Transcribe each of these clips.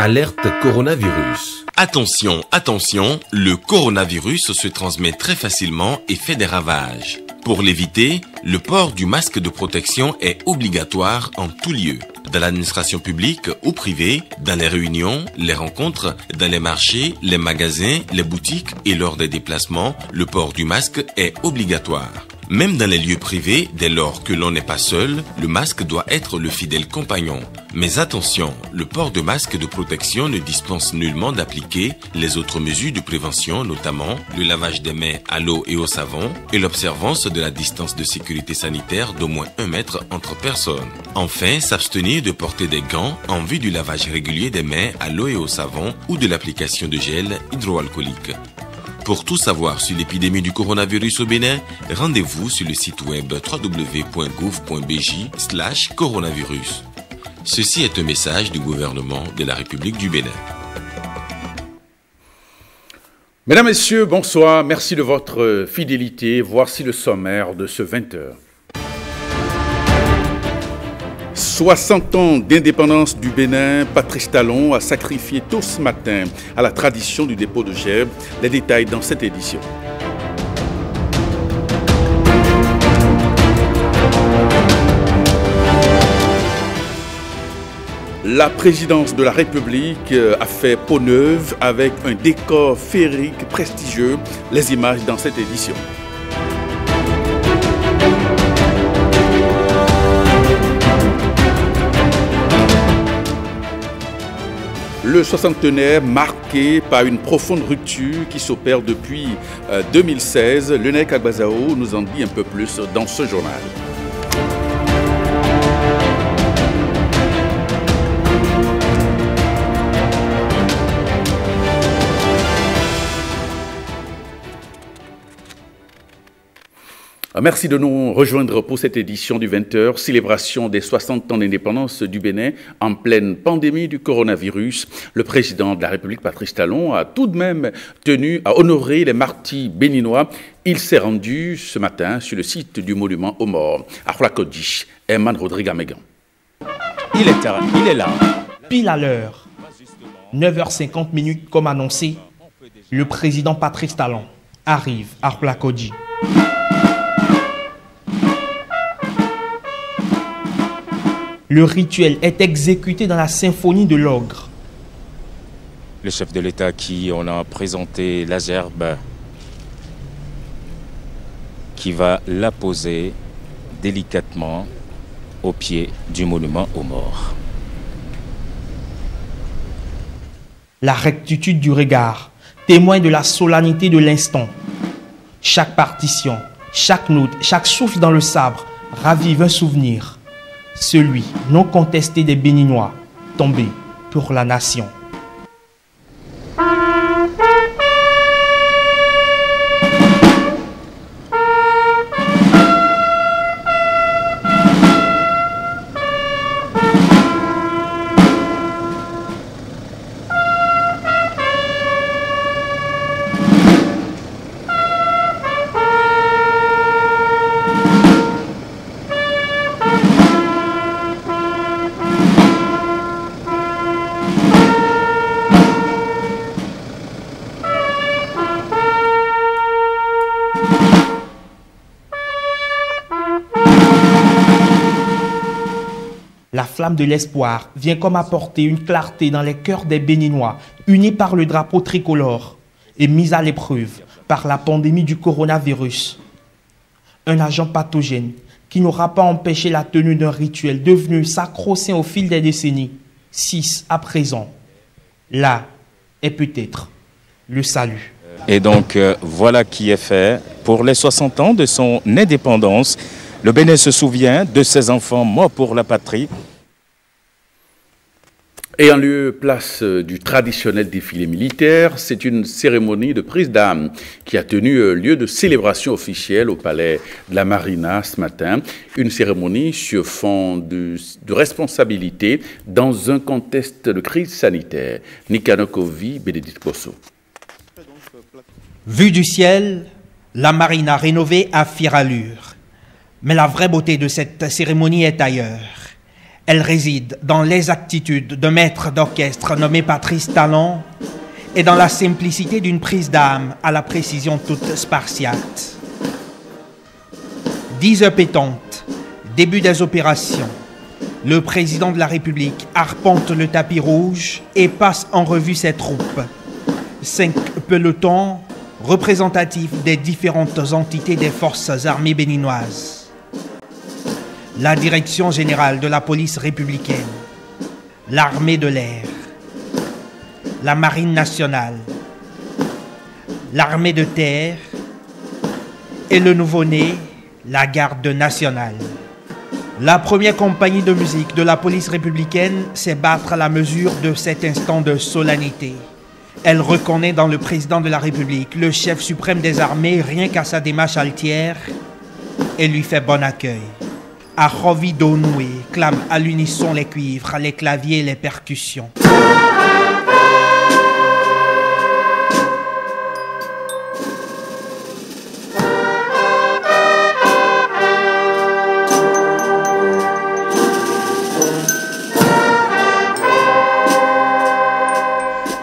Alerte coronavirus. Attention, attention, le coronavirus se transmet très facilement et fait des ravages. Pour l'éviter, le port du masque de protection est obligatoire en tout lieu. Dans l'administration publique ou privée, dans les réunions, les rencontres, dans les marchés, les magasins, les boutiques et lors des déplacements, le port du masque est obligatoire. Même dans les lieux privés, dès lors que l'on n'est pas seul, le masque doit être le fidèle compagnon. Mais attention, le port de masque de protection ne dispense nullement d'appliquer les autres mesures de prévention, notamment le lavage des mains à l'eau et au savon et l'observance de la distance de sécurité sanitaire d'au moins 1 mètre entre personnes. Enfin, s'abstenir de porter des gants en vue du lavage régulier des mains à l'eau et au savon ou de l'application de gel hydroalcoolique. Pour tout savoir sur l'épidémie du coronavirus au Bénin, rendez-vous sur le site web www.gouv.bj/coronavirus. Ceci est un message du gouvernement de la République du Bénin. Mesdames, Messieurs, bonsoir. Merci de votre fidélité. Voici le sommaire de ce 20h. 60 ans d'indépendance du Bénin, Patrice Talon a sacrifié tôt ce matin à la tradition du dépôt de gerbes. Les détails dans cette édition. La présidence de la République a fait peau neuve avec un décor féerique prestigieux. Les images dans cette édition. Le soixantenaire marqué par une profonde rupture qui s'opère depuis 2016. Lenek Agbazao nous en dit un peu plus dans ce journal. Merci de nous rejoindre pour cette édition du 20h, célébration des 60 ans d'indépendance du Bénin en pleine pandémie du coronavirus. Le président de la République, Patrice Talon, a tout de même tenu à honorer les martyrs béninois. Il s'est rendu ce matin sur le site du monument aux morts, à Flakodji. Herman Rodrigue-Amégan. Il est là, pile à l'heure. 9h50 comme annoncé, le président Patrice Talon arrive à Flakodji. Le rituel est exécuté dans la symphonie de l'ogre. Le chef de l'État à qui on a présenté la gerbe qui va la poser délicatement au pied du monument aux morts. La rectitude du regard témoigne de la solennité de l'instant. Chaque partition, chaque note, chaque souffle dans le sabre ravive un souvenir. Celui non contesté des Béninois, tombés pour la nation. La flamme de l'espoir vient comme apporter une clarté dans les cœurs des Béninois, unis par le drapeau tricolore et mis à l'épreuve par la pandémie du coronavirus. Un agent pathogène qui n'aura pas empêché la tenue d'un rituel devenu sacro-saint au fil des décennies, 6 à présent. Là est peut-être le salut. Et donc voilà qui est fait pour les 60 ans de son indépendance. Le Bénin se souvient de ses enfants morts pour la patrie. Et en lieu place du traditionnel défilé militaire, c'est une cérémonie de prise d'armes qui a tenu lieu de célébration officielle au palais de la Marina ce matin. Une cérémonie sur fond de responsabilité dans un contexte de crise sanitaire. Nikanokovi, Bénédicte Kosso. Vue du ciel, la Marina rénovée à fière allure. Mais la vraie beauté de cette cérémonie est ailleurs. Elle réside dans l'exactitude d'un maître d'orchestre nommé Patrice Talon et dans la simplicité d'une prise d'âme à la précision toute spartiate. 10 heures pétantes, début des opérations. Le président de la République arpente le tapis rouge et passe en revue ses troupes. 5 pelotons représentatifs des différentes entités des forces armées béninoises. La Direction générale de la police républicaine, l'armée de l'air, la marine nationale, l'armée de terre et le nouveau-né, la garde nationale. La première compagnie de musique de la police républicaine sait battre à la mesure de cet instant de solennité. Elle reconnaît dans le président de la République le chef suprême des armées rien qu'à sa démarche altière et lui fait bon accueil. À Rovido noué, clament à l'unisson les cuivres, les claviers et les percussions.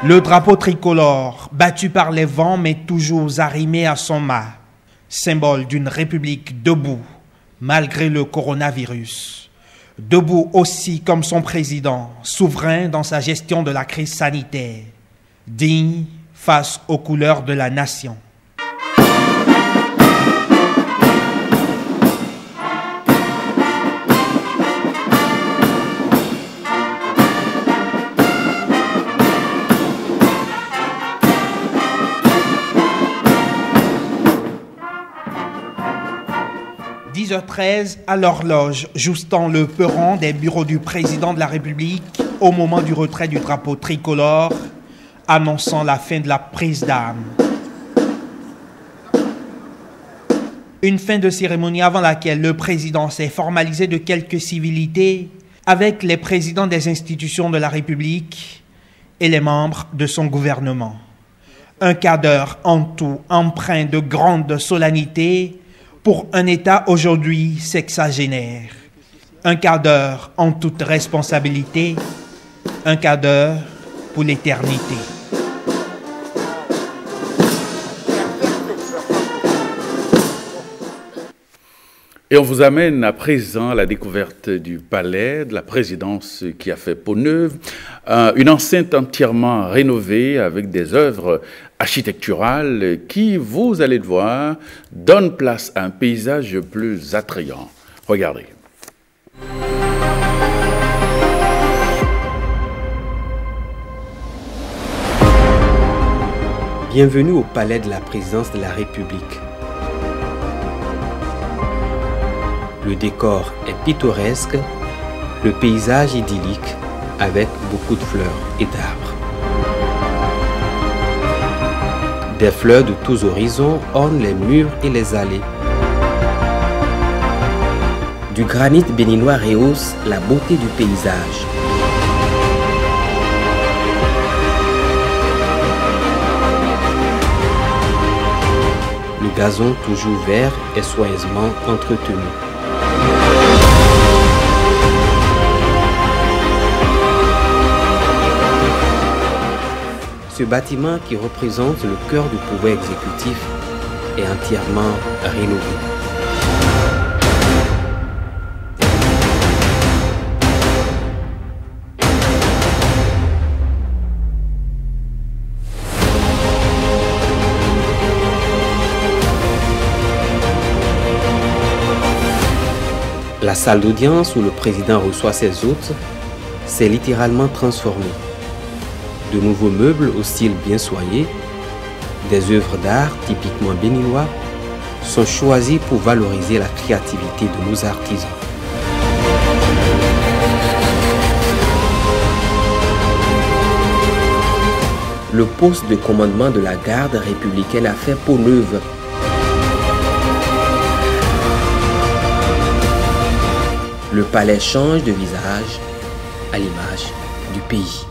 Le drapeau tricolore, battu par les vents mais toujours arrimé à son mât, symbole d'une république debout, malgré le coronavirus. Debout aussi comme son président, souverain dans sa gestion de la crise sanitaire, digne face aux couleurs de la nation. – 10h13 à l'horloge, justant le peron des bureaux du président de la République au moment du retrait du drapeau tricolore, annonçant la fin de la prise d'armes. Une fin de cérémonie avant laquelle le président s'est formalisé de quelques civilités avec les présidents des institutions de la République et les membres de son gouvernement. Un quart d'heure en tout empreint de grande solennité pour un État aujourd'hui sexagénaire. Un quart d'heure en toute responsabilité, un quart d'heure pour l'éternité. Et on vous amène à présent à la découverte du palais de la présidence qui a fait peau neuve, une enceinte entièrement rénovée avec des œuvres architecturales qui, vous allez le voir, donnent place à un paysage plus attrayant. Regardez. Bienvenue au palais de la présidence de la République. Le décor est pittoresque, le paysage idyllique avec beaucoup de fleurs et d'arbres. Des fleurs de tous horizons ornent les murs et les allées. Du granit béninois rehausse la beauté du paysage. Le gazon toujours vert est soigneusement entretenu. Ce bâtiment qui représente le cœur du pouvoir exécutif est entièrement rénové. La salle d'audience où le président reçoit ses hôtes s'est littéralement transformée. De nouveaux meubles au style bien soigné, des œuvres d'art typiquement béninois sont choisis pour valoriser la créativité de nos artisans. Le poste de commandement de la garde républicaine a fait peau neuve. Le palais change de visage à l'image du pays.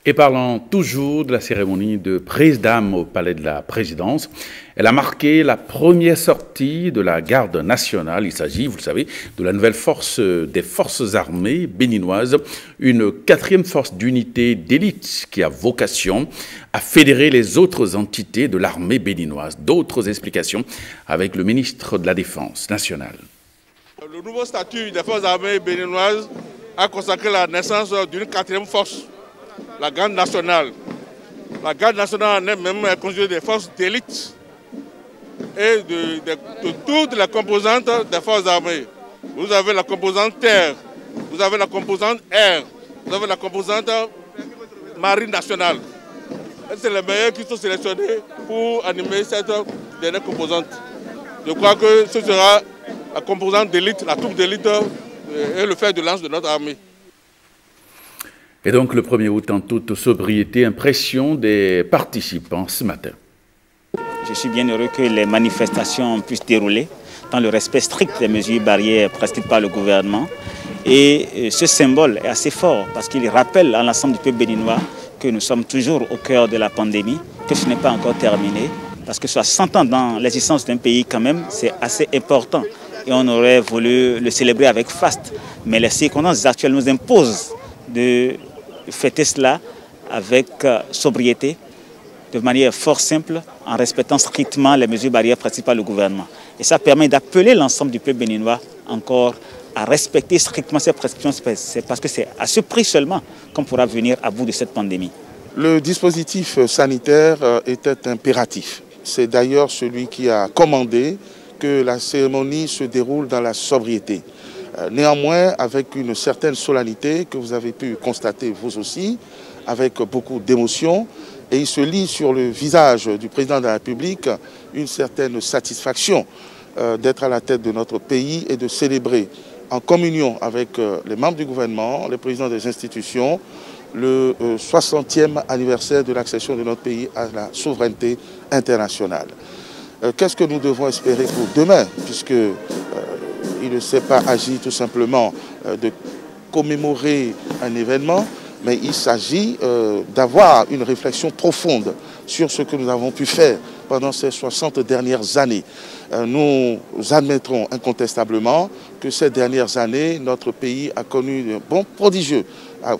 Et parlant toujours de la cérémonie de prise d'armes au palais de la présidence, elle a marqué la première sortie de la garde nationale. Il s'agit, vous le savez, de la nouvelle force des forces armées béninoises, une 4e force d'unité d'élite qui a vocation à fédérer les autres entités de l'armée béninoise. D'autres explications avec le ministre de la Défense nationale. Le nouveau statut des forces armées béninoises a consacré la naissance d'une 4e force, la garde nationale. La garde nationale en elle-même est constituée des forces d'élite et de toutes les composantes des forces armées. Vous avez la composante terre, vous avez la composante air, vous avez la composante marine nationale. C'est les meilleurs qui sont sélectionnés pour animer cette dernière composante. Je crois que ce sera la composante d'élite, la troupe d'élite et le fer de lance de notre armée. Et donc le 1er août, en toute sobriété, impression des participants ce matin. Je suis bien heureux que les manifestations puissent dérouler dans le respect strict des mesures barrières prescrites par le gouvernement. Et ce symbole est assez fort parce qu'il rappelle à l'ensemble du peuple béninois que nous sommes toujours au cœur de la pandémie, que ce n'est pas encore terminé. Parce que 60 ans dans l'existence d'un pays quand même, c'est assez important. Et on aurait voulu le célébrer avec faste. Mais les circonstances actuelles nous imposent de fêter cela avec sobriété, de manière fort simple, en respectant strictement les mesures barrières prescrites par le gouvernement. Et ça permet d'appeler l'ensemble du peuple béninois encore à respecter strictement ces prescriptions. C'est parce que c'est à ce prix seulement qu'on pourra venir à bout de cette pandémie. Le dispositif sanitaire était impératif. C'est d'ailleurs celui qui a commandé que la cérémonie se déroule dans la sobriété. Néanmoins, avec une certaine solennité que vous avez pu constater vous aussi, avec beaucoup d'émotion, et il se lit sur le visage du président de la République une certaine satisfaction d'être à la tête de notre pays et de célébrer en communion avec les membres du gouvernement, les présidents des institutions, le 60e anniversaire de l'accession de notre pays à la souveraineté internationale. Qu'est-ce que nous devons espérer pour demain, puisque il ne s'est pas agi tout simplement de commémorer un événement, mais il s'agit d'avoir une réflexion profonde sur ce que nous avons pu faire pendant ces 60 dernières années. Nous admettrons incontestablement que ces dernières années, notre pays a connu un bond prodigieux, a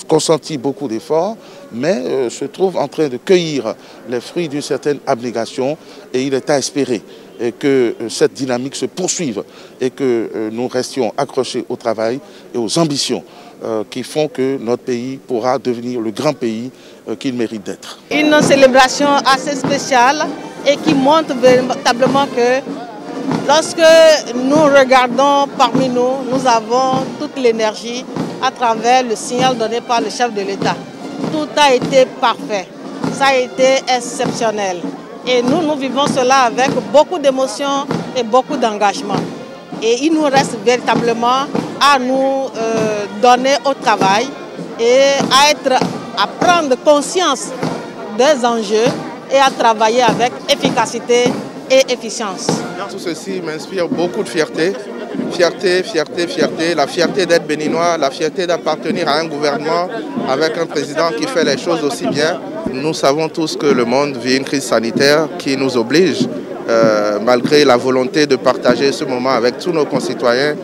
consenti beaucoup d'efforts, mais se trouve en train de cueillir les fruits d'une certaine abnégation, et il est à espérer que cette dynamique se poursuive et que nous restions accrochés au travail et aux ambitions qui font que notre pays pourra devenir le grand pays qu'il mérite d'être. Une célébration assez spéciale et qui montre véritablement que lorsque nous regardons parmi nous, nous avons toute l'énergie à travers le signal donné par le chef de l'État. Tout a été parfait, ça a été exceptionnel. Et nous vivons cela avec beaucoup d'émotion et beaucoup d'engagement. Et il nous reste véritablement à nous donner au travail et à prendre conscience des enjeux et à travailler avec efficacité et efficience. Tout ceci m'inspire beaucoup de fierté. Fierté, fierté, fierté. La fierté d'être béninois, la fierté d'appartenir à un gouvernement avec un président qui fait les choses aussi bien. Nous savons tous que le monde vit une crise sanitaire qui nous oblige, malgré la volonté de partager ce moment avec tous nos concitoyens,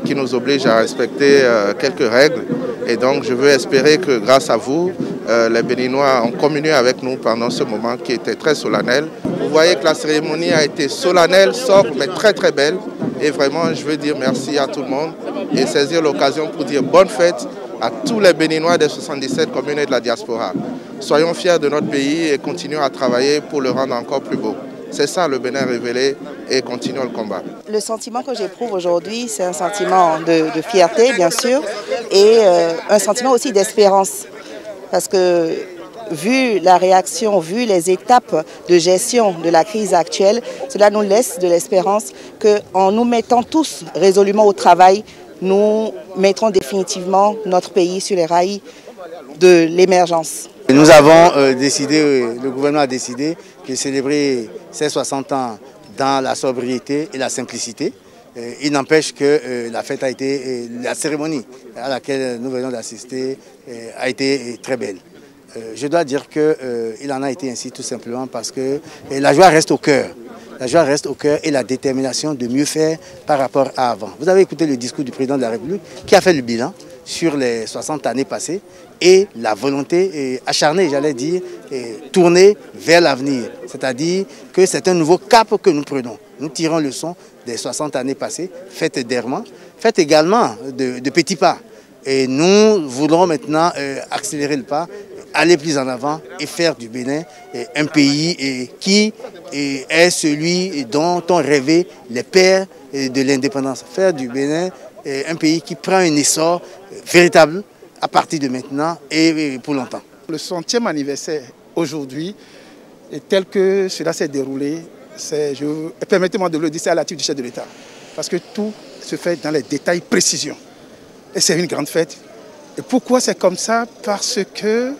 qui nous oblige à respecter quelques règles. Et donc je veux espérer que grâce à vous, les Béninois ont communié avec nous pendant ce moment qui était très solennel. Vous voyez que la cérémonie a été solennelle, sobre, mais très très belle. Et vraiment, je veux dire merci à tout le monde et saisir l'occasion pour dire bonne fête à tous les Béninois des 77 communes et de la diaspora. Soyons fiers de notre pays et continuons à travailler pour le rendre encore plus beau. C'est ça le Bénin révélé et continuons le combat. Le sentiment que j'éprouve aujourd'hui, c'est un sentiment de fierté, bien sûr, et un sentiment aussi d'espérance. Parce que vu la réaction, vu les étapes de gestion de la crise actuelle, cela nous laisse de l'espérance qu'en nous mettant tous résolument au travail, nous mettrons définitivement notre pays sur les rails de l'émergence. Nous avons décidé, le gouvernement a décidé de célébrer ces 60 ans dans la sobriété et la simplicité. Il n'empêche que la fête a été, la cérémonie à laquelle nous venons d'assister a été très belle. je dois dire qu'il en a été ainsi tout simplement parce que la joie reste au cœur. La joie reste au cœur et la détermination de mieux faire par rapport à avant. Vous avez écouté le discours du président de la République qui a fait le bilan sur les 60 années passées et la volonté acharnée, j'allais dire, tournée vers l'avenir. C'est-à-dire que c'est un nouveau cap que nous prenons. Nous tirons leçon des 60 années passées, faites d'errements, faites également de petits pas. Et nous voudrons maintenant accélérer le pas, aller plus en avant et faire du Bénin un pays qui est celui dont ont rêvé les pères de l'indépendance. Faire du Bénin un pays qui prend un essor véritable à partir de maintenant et pour longtemps. Le 100e anniversaire aujourd'hui, tel que cela s'est déroulé, permettez-moi de le dire, c'est à la l'actif du chef de l'État. Parce que tout se fait dans les détails, précision. Et c'est une grande fête. Et pourquoi c'est comme ça? Parce que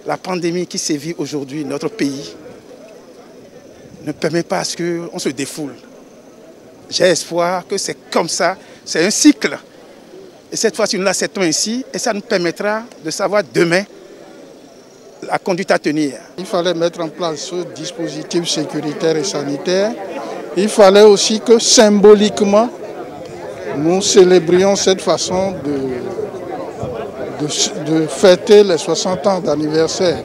la pandémie qui sévit aujourd'hui notre pays ne permet pas à ce qu'on se défoule. J'ai espoir que c'est comme ça, c'est un cycle. Et cette fois-ci, nous l'acceptons ainsi et ça nous permettra de savoir demain la conduite à tenir. Il fallait mettre en place ce dispositif sécuritaire et sanitaire. Il fallait aussi que symboliquement, nous célébrions cette façon de fêter les 60 ans d'anniversaire.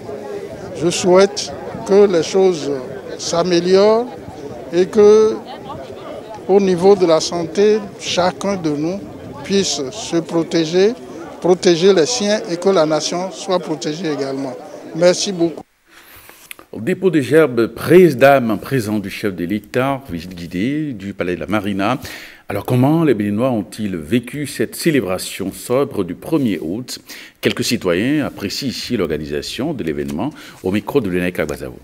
Je souhaite que les choses s'améliorent et que, au niveau de la santé, chacun de nous puisse se protéger, protéger les siens et que la nation soit protégée également. Merci beaucoup. Au dépôt des gerbes, prise d'âme en présence du chef de l'État, visite guidée du palais de la Marina. Alors comment les Béninois ont-ils vécu cette célébration sobre du 1er août? Quelques citoyens apprécient ici l'organisation de l'événement au micro de Lénaï Kagbazavo.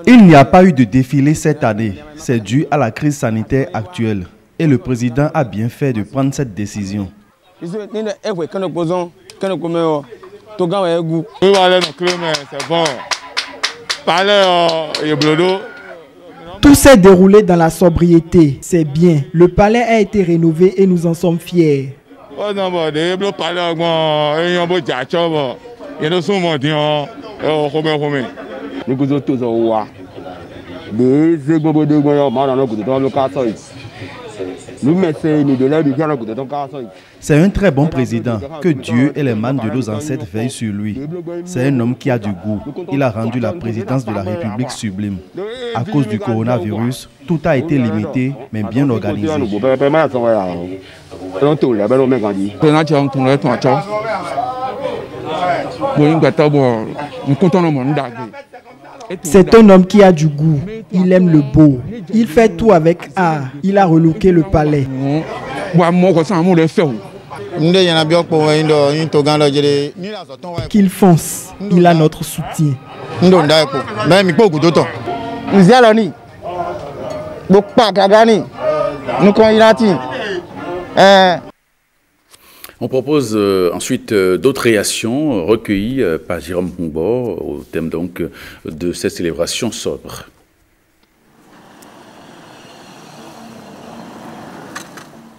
Il n'y a pas eu de défilé cette année. C'est dû à la crise sanitaire actuelle. Et le président a bien fait de prendre cette décision. Tout s'est déroulé dans la sobriété. C'est bien. Le palais a été rénové et nous en sommes fiers. C'est un très bon président. Que Dieu et les mânes de nos ancêtres veillent sur lui. C'est un homme qui a du goût. Il a rendu la présidence de la République sublime. À cause du coronavirus, tout a été limité, mais bien organisé. C'est un homme qui a du goût. Il aime le beau. Il fait tout avec art. Il a relooké le palais. Qu'il fonce. Il a notre soutien. On propose ensuite d'autres réactions recueillies par Jérôme Mumbo au thème donc de cette célébration sobre.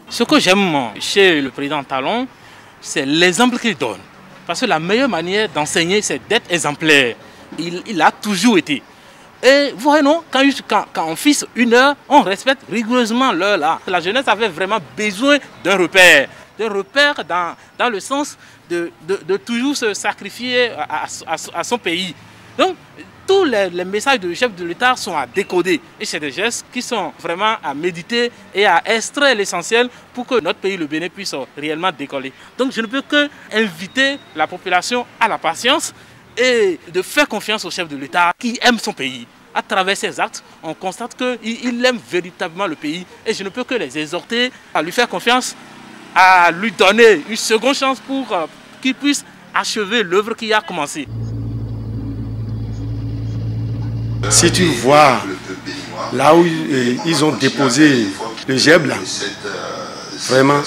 Ce que j'aime chez le président Talon, c'est l'exemple qu'il donne. Parce que la meilleure manière d'enseigner, c'est d'être exemplaire. Il a toujours été. Et vous voyez, non, quand on fixe une heure, on respecte rigoureusement l'heure là. La jeunesse avait vraiment besoin d'un repère. D'un repère dans le sens de toujours se sacrifier à son pays. Donc, tous les messages du chef de l'État sont à décoder. Et c'est des gestes qui sont vraiment à méditer et à extraire l'essentiel pour que notre pays, le Bénin, puisse réellement décoller. Donc, je ne peux que inviter la population à la patience et de faire confiance au chef de l'État qui aime son pays. À travers ses actes, on constate qu'il aime véritablement le pays. Et je ne peux que les exhorter à lui faire confiance, à lui donner une seconde chance pour qu'il puisse achever l'œuvre qui a commencé. Si tu vois là où ils ont déposé le GEB, Vraiment,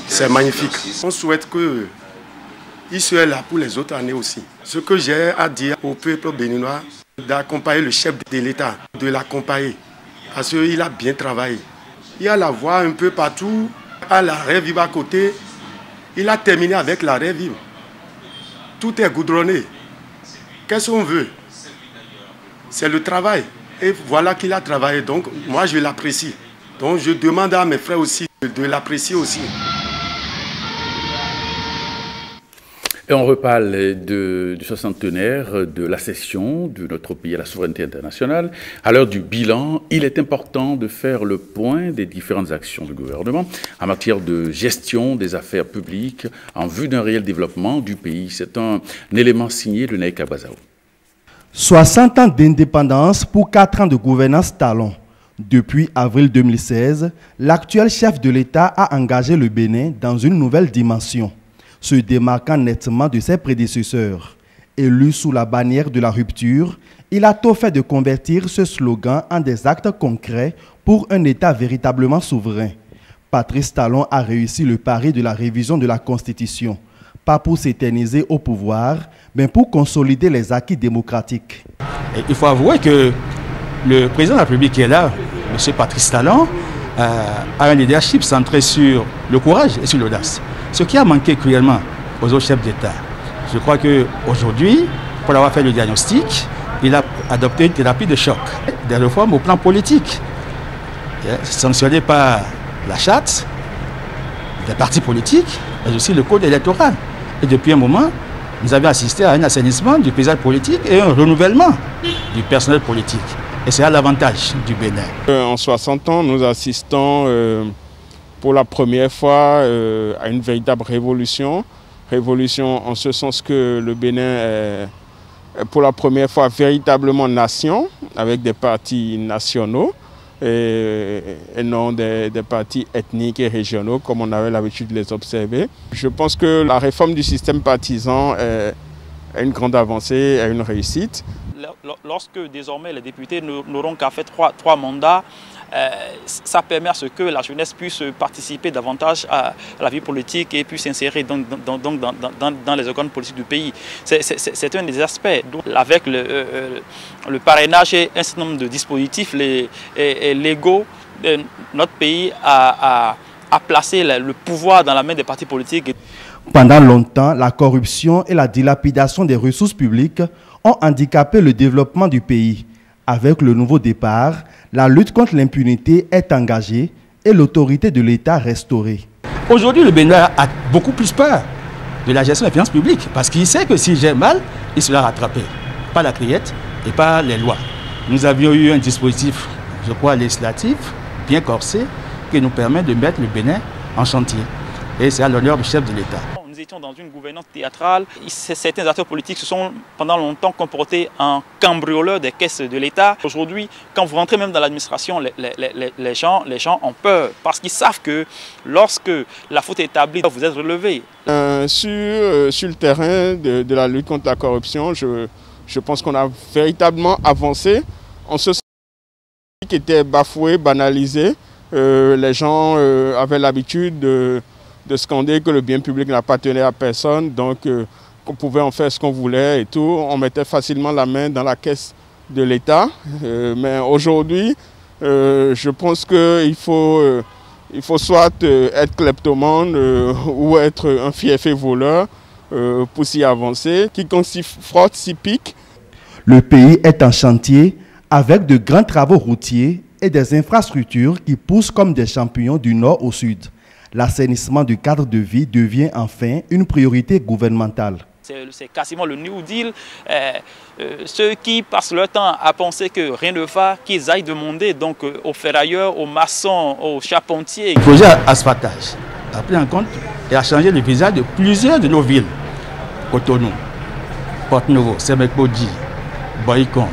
c'est magnifique. On souhaite qu'il soit là pour les autres années aussi. Ce que j'ai à dire au peuple béninois, d'accompagner le chef de l'État, de l'accompagner. Parce qu'il a bien travaillé. Il a la voix un peu partout, à l'arrêt vive à côté. Il a terminé avec l'arrêt vive. Tout est goudronné. Qu'est-ce qu'on veut? C'est le travail. Et voilà qu'il a travaillé. Donc, moi, je l'apprécie. Donc, je demande à mes frères aussi de l'apprécier aussi. Et on reparle du soixantenaire de l'accession de notre pays à la souveraineté internationale. À l'heure du bilan, il est important de faire le point des différentes actions du gouvernement en matière de gestion des affaires publiques en vue d'un réel développement du pays. C'est un élément signé de Naïka Bazao. 60 ans d'indépendance pour 4 ans de gouvernance talon. Depuis avril 2016, l'actuel chef de l'État a engagé le Bénin dans une nouvelle dimension, se démarquant nettement de ses prédécesseurs. Élu sous la bannière de la rupture, il a tout fait de convertir ce slogan en des actes concrets pour un État véritablement souverain. Patrice Talon a réussi le pari de la révision de la Constitution, pas pour s'éterniser au pouvoir, mais pour consolider les acquis démocratiques. Et il faut avouer que le président de la République qui est là, M. Patrice Talon, a un leadership centré sur le courage et sur l'audace. Ce qui a manqué cruellement aux autres chefs d'État. Je crois qu'aujourd'hui, pour avoir fait le diagnostic, il a adopté une thérapie de choc. Des réformes au plan politique, sanctionnées par la charte des partis politiques, mais aussi le code électoral. Et depuis un moment, nous avions assisté à un assainissement du paysage politique et un renouvellement du personnel politique. Et c'est à l'avantage du Bénin. En 60 ans, nous assistons pour la première fois à une véritable révolution. Révolution en ce sens que le Bénin est pour la première fois véritablement nation, avec des partis nationaux et non des partis ethniques et régionaux comme on avait l'habitude de les observer. Je pense que la réforme du système partisan est une grande avancée, est une réussite. Lorsque désormais les députés n'auront qu'à faire trois mandats, ça permet à ce que la jeunesse puisse participer davantage à la vie politique et puisse s'insérer dans les organes politiques du pays. C'est un des aspects. Avec le parrainage et un certain nombre de dispositifs légaux, notre pays a placé le pouvoir dans la main des partis politiques. Pendant longtemps, la corruption et la dilapidation des ressources publiques ont handicapé le développement du pays. Avec le nouveau départ, la lutte contre l'impunité est engagée et l'autorité de l'État restaurée. Aujourd'hui, le Bénin a beaucoup plus peur de la gestion des finances publiques parce qu'il sait que s'il gère mal, il sera rattrapé par la criette et par les lois. Nous avions eu un dispositif, je crois, législatif, bien corsé, qui nous permet de mettre le Bénin en chantier. Et c'est à l'honneur du chef de l'État. Nous étions dans une gouvernance théâtrale. Certains acteurs politiques se sont pendant longtemps comportés en cambrioleurs des caisses de l'État. Aujourd'hui, quand vous rentrez même dans l'administration, les gens ont peur parce qu'ils savent que lorsque la faute est établie, vous êtes relevé. Sur le terrain de la lutte contre la corruption, je pense qu'on a véritablement avancé. En ce sens qui était bafoué, banalisé, les gens avaient l'habitude de scander que le bien public n'appartenait à personne, donc qu'on pouvait en faire ce qu'on voulait et tout. On mettait facilement la main dans la caisse de l'État. Mais aujourd'hui, je pense qu'il faut soit être kleptomane ou être un fiefé voleur pour s'y avancer. Quiconque s'y frotte, s'y pique. Le pays est en chantier avec de grands travaux routiers et des infrastructures qui poussent comme des champignons du nord au sud. L'assainissement du cadre de vie devient enfin une priorité gouvernementale. C'est quasiment le New Deal. Ceux qui passent leur temps à penser que rien ne va, qu'ils aillent demander donc aux ferrailleurs, aux maçons, aux charpentiers. Le projet asphaltage a pris en compte et a changé le visage de plusieurs de nos villes. Cotonou, Porte-Nouveau, Sémekbodji, Boycon,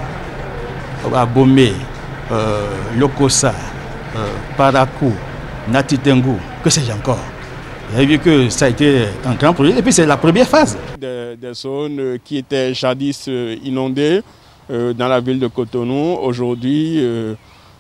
Abomey, Lokossa, Parakou, Natitengu, que sais-je encore. Vous avez vu que ça a été un grand projet et puis c'est la première phase. Des zones qui étaient jadis inondées dans la ville de Cotonou, aujourd'hui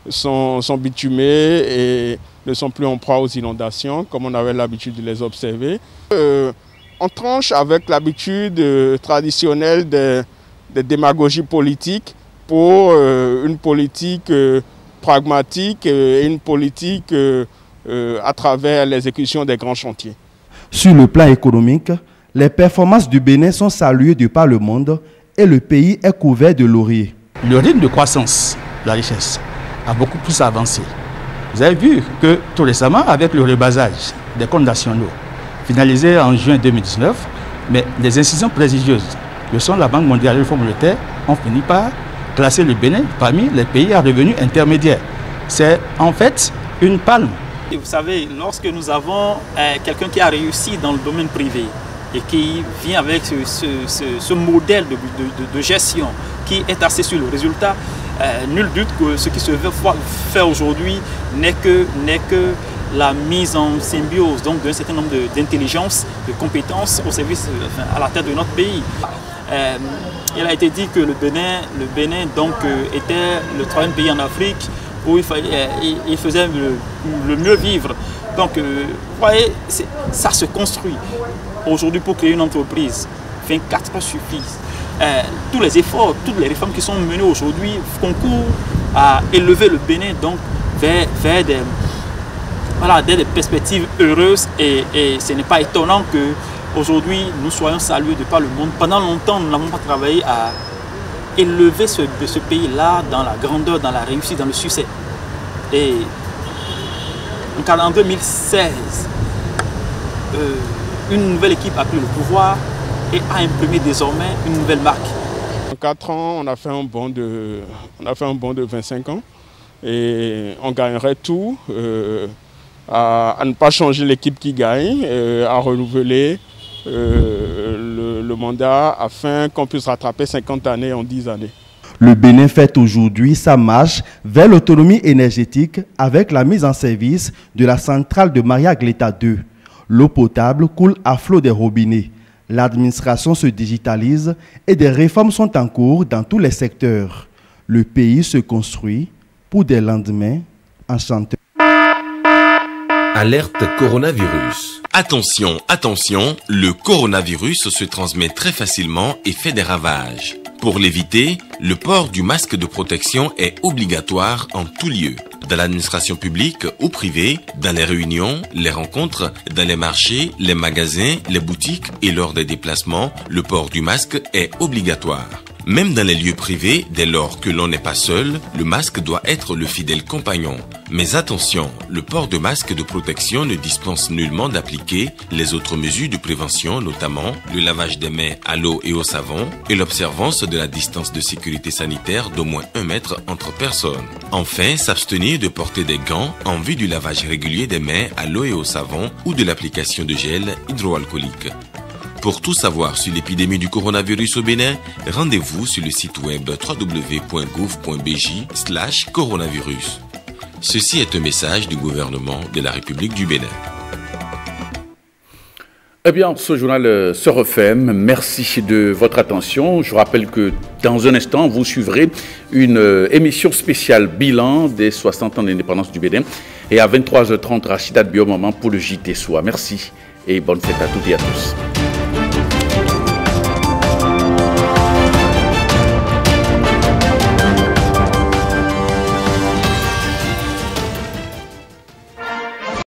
sont bitumés et ne sont plus en proie aux inondations, comme on avait l'habitude de les observer. On tranche avec l'habitude traditionnelle des démagogies politiques pour une politique pragmatique et une politique à travers l'exécution des grands chantiers. Sur le plan économique, les performances du Bénin sont saluées de par le monde et le pays est couvert de lauriers. Le rythme de croissance de la richesse a beaucoup plus avancé. Vous avez vu que tout récemment, avec le rebasage des comptes nationaux, finalisé en juin 2019, mais les incisions prestigieuses que sont la Banque mondiale et le Fonds monétaire ont fini par classer le Bénin parmi les pays à revenus intermédiaires. C'est en fait une palme. Et vous savez, lorsque nous avons quelqu'un qui a réussi dans le domaine privé et qui vient avec ce modèle de gestion qui est axé sur le résultat, nul doute que ce qui se veut faire aujourd'hui n'est que la mise en symbiose d'un certain nombre d'intelligences, de compétences au service, à la tête de notre pays. Il a été dit que le Bénin donc, était le 3e pays en Afrique où il faisait le mieux vivre. Donc, vous voyez, ça se construit. Aujourd'hui, pour créer une entreprise, 24 heures suffisent. Tous les efforts, toutes les réformes qui sont menées aujourd'hui concourent à élever le Bénin donc, vers des perspectives heureuses. Et ce n'est pas étonnant que aujourd'hui, nous soyons salués de par le monde. Pendant longtemps, nous n'avons pas travaillé à élever ce pays-là dans la grandeur, dans la réussite, dans le succès. Et en 2016, une nouvelle équipe a pris le pouvoir et a imprimé désormais une nouvelle marque. En 4 ans, on a fait un bond de 25 ans et on gagnerait tout à ne pas changer l'équipe qui gagne, à renouveler le mandat afin qu'on puisse rattraper 50 années en 10 années. Le Bénin fait aujourd'hui sa marche vers l'autonomie énergétique avec la mise en service de la centrale de Maria Gleta 2. L'eau potable coule à flot des robinets. L'administration se digitalise et des réformes sont en cours dans tous les secteurs. Le pays se construit pour des lendemains enchanteurs. Alerte coronavirus. Attention, attention, le coronavirus se transmet très facilement et fait des ravages. Pour l'éviter, le port du masque de protection est obligatoire en tout lieu. Dans l'administration publique ou privée, dans les réunions, les rencontres, dans les marchés, les magasins, les boutiques et lors des déplacements, le port du masque est obligatoire. Même dans les lieux privés, dès lors que l'on n'est pas seul, le masque doit être le fidèle compagnon. Mais attention, le port de masque de protection ne dispense nullement d'appliquer les autres mesures de prévention, notamment le lavage des mains à l'eau et au savon et l'observance de la distance de sécurité sanitaire d'au moins 1 mètre entre personnes. Enfin, s'abstenir de porter des gants en vue du lavage régulier des mains à l'eau et au savon ou de l'application de gel hydroalcoolique. Pour tout savoir sur l'épidémie du coronavirus au Bénin, rendez-vous sur le site web www.gouv.bj/coronavirus. Ceci est un message du gouvernement de la République du Bénin. Eh bien, ce journal se referme. Merci de votre attention. Je rappelle que dans un instant, vous suivrez une émission spéciale bilan des 60 ans d'indépendance du Bénin. Et à 23h30, Rachida Bio Maman pour le JT Soir. Merci et bonne fête à toutes et à tous.